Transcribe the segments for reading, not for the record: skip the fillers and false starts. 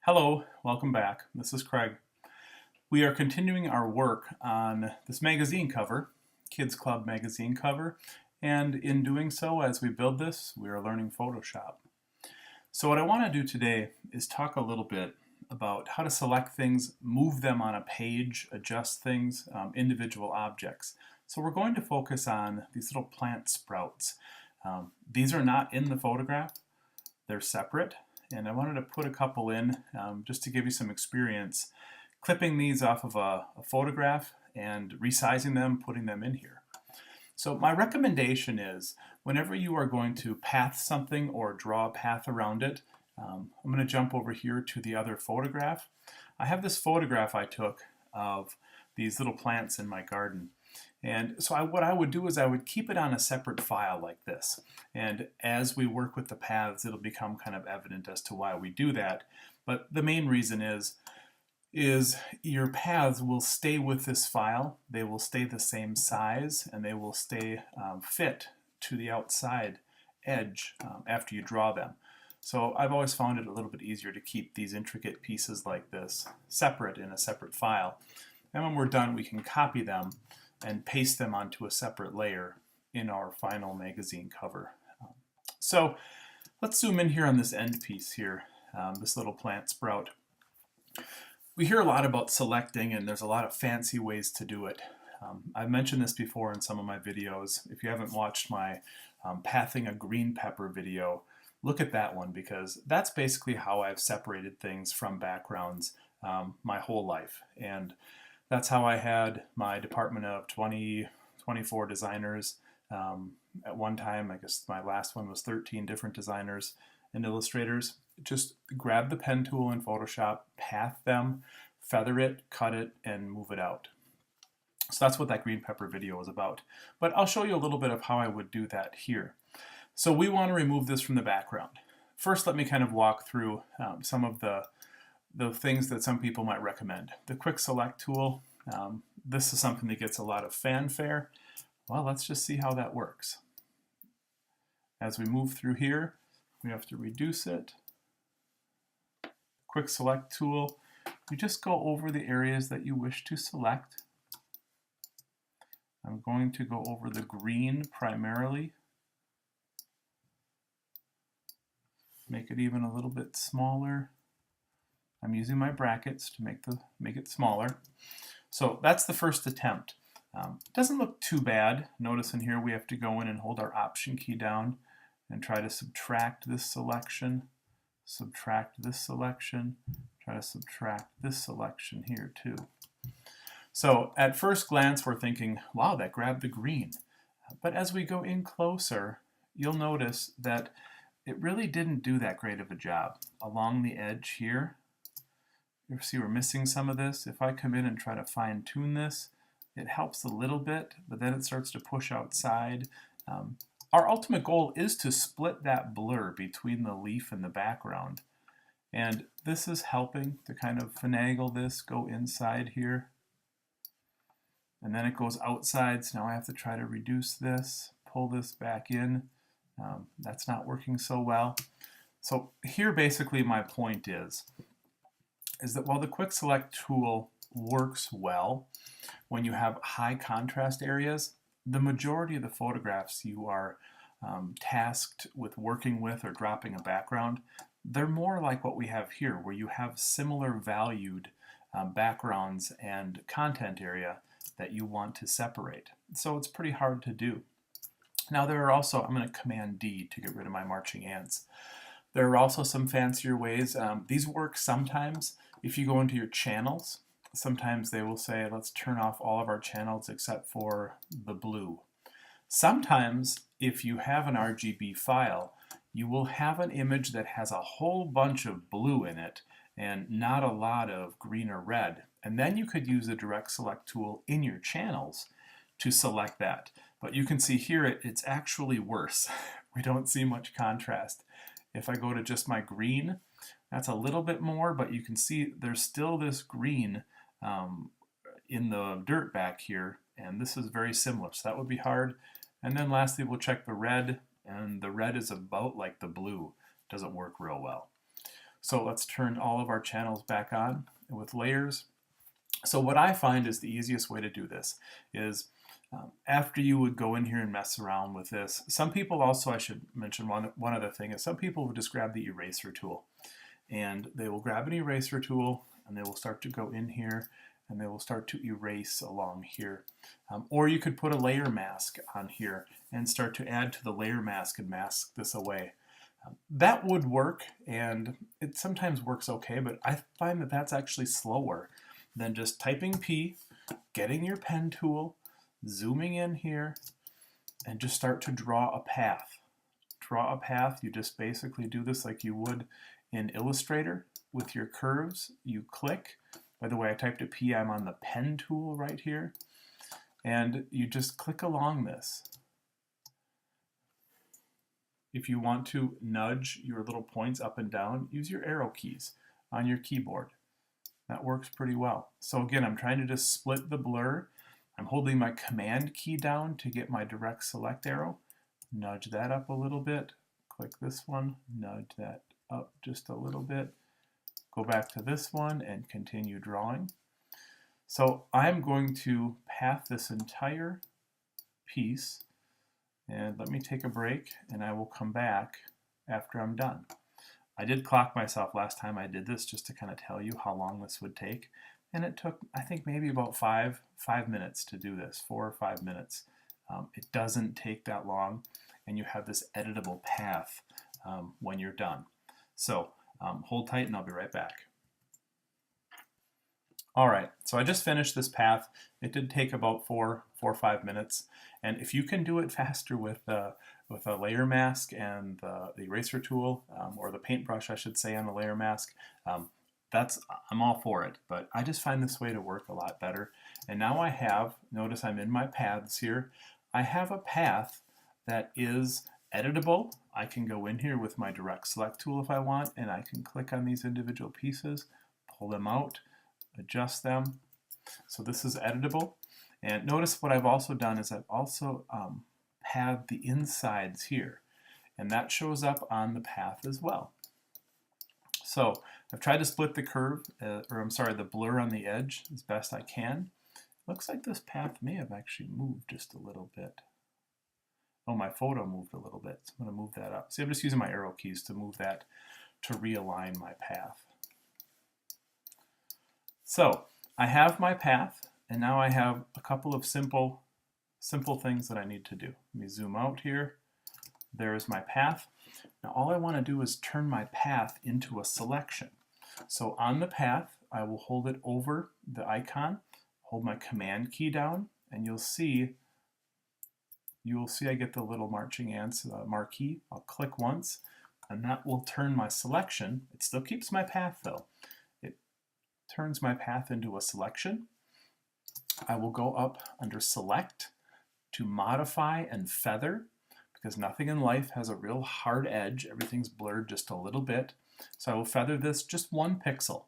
Hello, welcome back. This is Craig. We are continuing our work on this magazine cover, Kids Club magazine cover, and in doing so, as we build this, we are learning Photoshop. So what I want to do today is talk a little bit about how to select things, move them on a page, adjust things, individual objects. So we're going to focus on these little plant sprouts. These are not in the photograph, they're separate. And I wanted to put a couple in just to give you some experience clipping these off of a photograph and resizing them, putting them in here. So my recommendation is whenever you are going to path something or draw a path around it, I'm going to jump over here to the other photograph. I have this photograph I took of these little plants in my garden. And so what I would do is I would keep it on a separate file like this. And as we work with the paths, it'll become kind of evident as to why we do that. But the main reason is your paths will stay with this file. They will stay the same size and they will stay fit to the outside edge after you draw them. So I've always found it a little bit easier to keep these intricate pieces like this separate in a separate file. And when we're done, we can copy them and paste them onto a separate layer in our final magazine cover. So let's zoom in here on this end piece here, this little plant sprout. We hear a lot about selecting, and there's a lot of fancy ways to do it. I've mentioned this before in some of my videos. If you haven't watched my pathing a green pepper video, look at that one, because that's basically how I've separated things from backgrounds my whole life. And that's how I had my department of 24 designers. At one time, I guess my last one was 13 different designers and illustrators. Just grab the pen tool in Photoshop, path them, feather it, cut it, and move it out. So that's what that green pepper video is about. But I'll show you a little bit of how I would do that here. So we want to remove this from the background. First, let me kind of walk through some of the things that some people might recommend. The quick select tool, this is something that gets a lot of fanfare. Well, let's just see how that works. As we move through here, we have to reduce it. Quick select tool, you just go over the areas that you wish to select. I'm going to go over the green primarily. Make it even a little bit smaller. I'm using my brackets to make it smaller. So that's the first attempt. It doesn't look too bad. Notice in here we have to go in and hold our Option key down and try to subtract this selection, subtract this selection, try to subtract this selection here too. So at first glance we're thinking, wow, that grabbed the green. But as we go in closer, you'll notice that it really didn't do that great of a job. Along the edge here, you see we're missing some of this. If I come in and try to fine tune this, it helps a little bit, but then it starts to push outside. Our ultimate goal is to split that blur between the leaf and the background. And this is helping to kind of finagle this, go inside here. And then it goes outside, so now I have to try to reduce this, pull this back in. That's not working so well. So here basically my point is that while the quick select tool works well when you have high contrast areas, the majority of the photographs you are tasked with working with or dropping a background, they're more like what we have here, where you have similar valued backgrounds and content area that you want to separate. So it's pretty hard to do. Now there are also, I'm going to Command D to get rid of my marching ants. There are also some fancier ways. These work sometimes if you go into your channels. Sometimes they will say, let's turn off all of our channels except for the blue. Sometimes if you have an RGB file, you will have an image that has a whole bunch of blue in it and not a lot of green or red. And then you could use the direct select tool in your channels to select that. But you can see here it's actually worse. We don't see much contrast. If I go to just my green, that's a little bit more, but you can see there's still this green in the dirt back here, and this is very similar, so that would be hard. And then lastly, we'll check the red, and the red is about like the blue. Doesn't work real well. So let's turn all of our channels back on with layers. So what I find is the easiest way to do this is after you would go in here and mess around with this. Some people also, I should mention one other thing, is some people will just grab the eraser tool. And they will grab an eraser tool and they will start to go in here and they will start to erase along here. Or you could put a layer mask on here and start to add to the layer mask and mask this away. That would work, and it sometimes works okay, but I find that that's actually slower than just typing P, getting your pen tool, zooming in here, and just start to draw a path. Draw a path, you just basically do this like you would in Illustrator with your curves. You click. By the way, I typed a P, I'm on the pen tool right here. And you just click along this. If you want to nudge your little points up and down, use your arrow keys on your keyboard. That works pretty well. So again, I'm trying to just split the blur. I'm holding my command key down to get my direct select arrow. Nudge that up a little bit. Click this one, nudge that up just a little bit. Go back to this one and continue drawing. So I'm going to path this entire piece, and let me take a break and I will come back after I'm done. I did clock myself last time I did this just to kind of tell you how long this would take, and it took, I think, maybe about five minutes to do this, 4 or 5 minutes. It doesn't take that long, and you have this editable path when you're done. So hold tight and I'll be right back. All right, so I just finished this path. It did take about 4 or 5 minutes, and if you can do it faster with a layer mask and the eraser tool, or the paintbrush, I should say, on the layer mask, I'm all for it. But I just find this way to work a lot better. And now I have, notice I'm in my paths here. I have a path that is editable. I can go in here with my direct select tool if I want, and I can click on these individual pieces, pull them out, adjust them. So this is editable. And notice what I've also done is I've also pathed the insides here, and that shows up on the path as well. So I've tried to split the curve, the blur on the edge as best I can. Looks like this path may have actually moved just a little bit. Oh, my photo moved a little bit, so I'm going to move that up. See, I'm just using my arrow keys to move that to realign my path. So I have my path, and now I have a couple of simple things that I need to do. Let me zoom out here. There's my path. Now all I want to do is turn my path into a selection. So on the path, I will hold it over the icon, hold my command key down, and you'll see I get the little marching ants marquee. I'll click once, and that will turn my selection. It still keeps my path though. It turns my path into a selection. I will go up under Select to Modify and Feather, because nothing in life has a real hard edge. Everything's blurred just a little bit. So I will feather this just 1 pixel.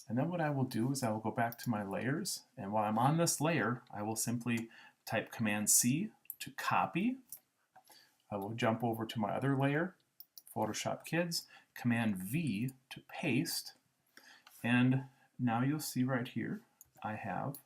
And then what I will do is I will go back to my layers, and while I'm on this layer, I will simply type Command C to copy. I will jump over to my other layer, Photoshop Kids, Command V to paste, and now you'll see right here I have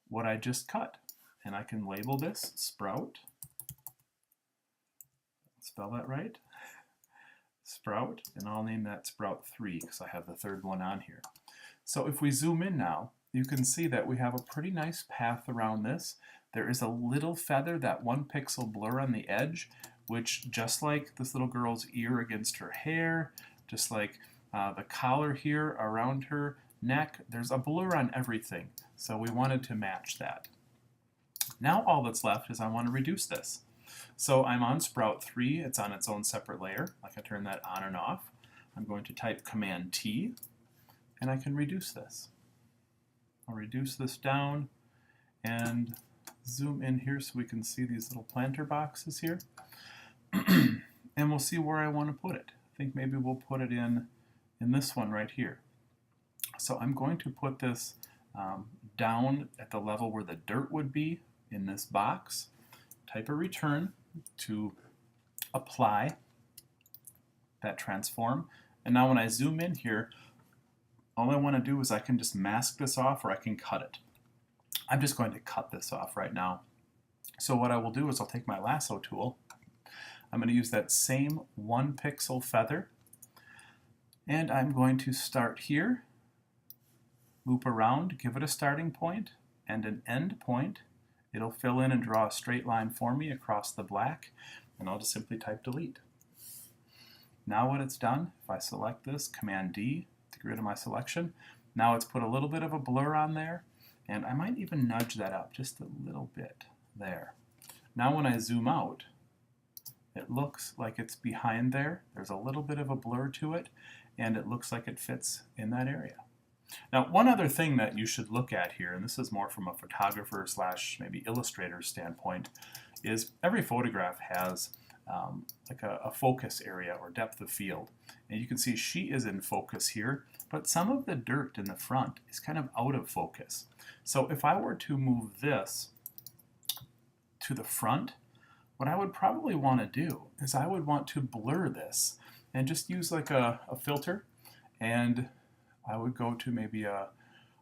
what I just cut. And I can label this Sprout. Spell that right. Sprout, and I'll name that Sprout 3 because I have the third one on here. So if we zoom in now, you can see that we have a pretty nice path around this. There is a little feather, that 1 pixel blur on the edge, which just like this little girl's ear against her hair, just like the collar here around her neck, there's a blur on everything. So we wanted to match that. Now all that's left is I want to reduce this. So I'm on Sprout 3, it's on its own separate layer. I can turn that on and off. I'm going to type Command T, and I can reduce this. I'll reduce this down and zoom in here so we can see these little planter boxes here. And we'll see where I want to put it. I think maybe we'll put it in this one right here. So I'm going to put this down at the level where the dirt would be in this box. Type a return to apply. that transform. And now when I zoom in here, all I want to do is I can just mask this off, or I can cut it. I'm just going to cut this off right now. So what I will do is I'll take my lasso tool. I'm going to use that same 1 pixel feather, and I'm going to start here, loop around, give it a starting point and an end point. It'll fill in and draw a straight line for me across the black, and I'll just simply type delete. Now when it's done, if I select this, Command D to get rid of my selection, now it's put a little bit of a blur on there, and I might even nudge that up just a little bit there. Now when I zoom out, it looks like it's behind there. There's a little bit of a blur to it, and it looks like it fits in that area. Now, one other thing that you should look at here, and this is more from a photographer slash maybe illustrator standpoint, is every photograph has like a focus area or depth of field. And you can see she is in focus here, but some of the dirt in the front is kind of out of focus. So if I were to move this to the front, what I would probably want to do is I would want to blur this and just use like a filter, and I would go to maybe a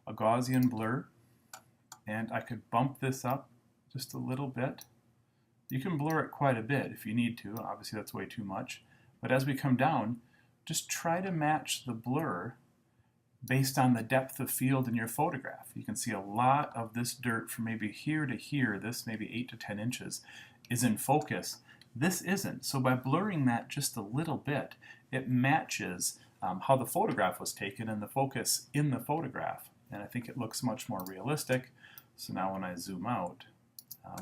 Gaussian blur, and I could bump this up just a little bit. You can blur it quite a bit if you need to. Obviously that's way too much. But as we come down, just try to match the blur based on the depth of field in your photograph. You can see a lot of this dirt from maybe here to here, this maybe 8 to 10 inches, is in focus. This isn't. So by blurring that just a little bit, it matches how the photograph was taken and the focus in the photograph. And I think it looks much more realistic. So now when I zoom out,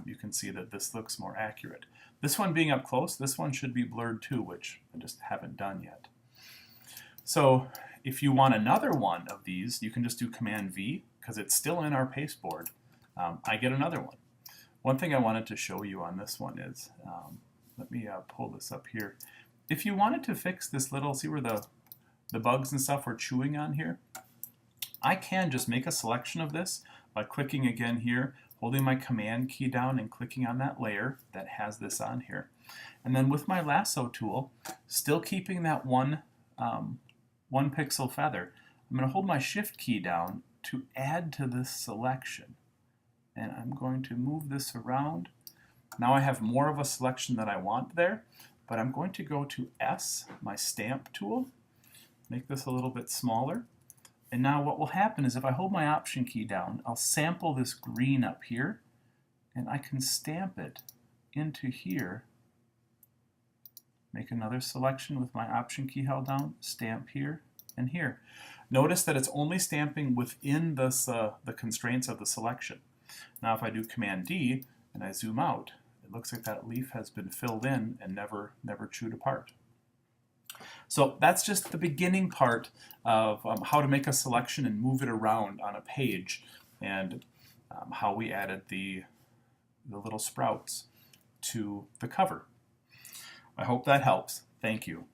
you can see that this looks more accurate. This one being up close, this one should be blurred too, which I just haven't done yet. So if you want another one of these, you can just do Command V, because it's still in our pasteboard. I get another one. One thing I wanted to show you on this one is, let me pull this up here. If you wanted to fix this little, see where the bugs and stuff were chewing on here? I can just make a selection of this by clicking again here, holding my Command key down and clicking on that layer that has this on here. And then with my lasso tool, still keeping that one pixel feather, I'm going to hold my Shift key down to add to this selection. And I'm going to move this around. Now I have more of a selection that I want there, but I'm going to go to S, my stamp tool, make this a little bit smaller. And now what will happen is if I hold my Option key down, I'll sample this green up here, and I can stamp it into here. Make another selection with my Option key held down, stamp here and here. Notice that it's only stamping within this, the constraints of the selection. Now if I do Command D and I zoom out, it looks like that leaf has been filled in and never chewed apart. So that's just the beginning part of how to make a selection and move it around on a page, and how we added the little sprouts to the cover. I hope that helps. Thank you.